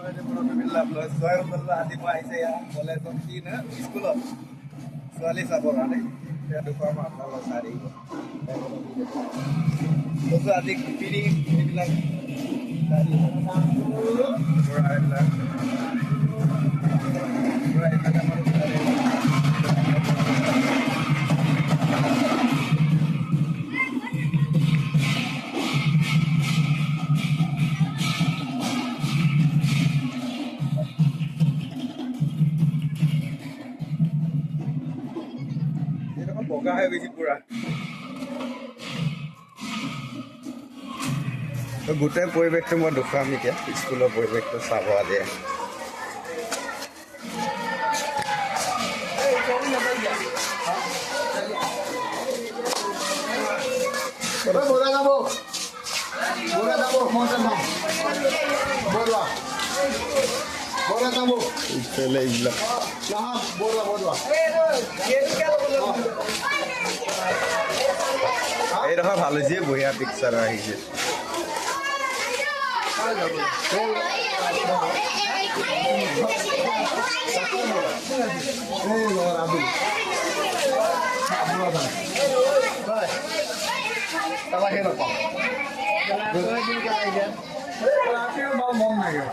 ৰাতিপুৱা আহিছে ইয়াত কলেজত কি নে স্কুলত ছোৱালী চাবৰ কাৰণে দেখুৱাম আপোনালোকক চাই থাকিব আজি পিৰি এইবিলাক বগা হৈ গৈছে পুৰা গোটেই পৰিৱেশটো মই দেখুৱাম এতিয়া স্কুলৰ পৰিৱেশটো চাব আজি এইডোখৰ ভাল হৈছে বঢ়িয়া পিকচাৰ আহিছে মন নাই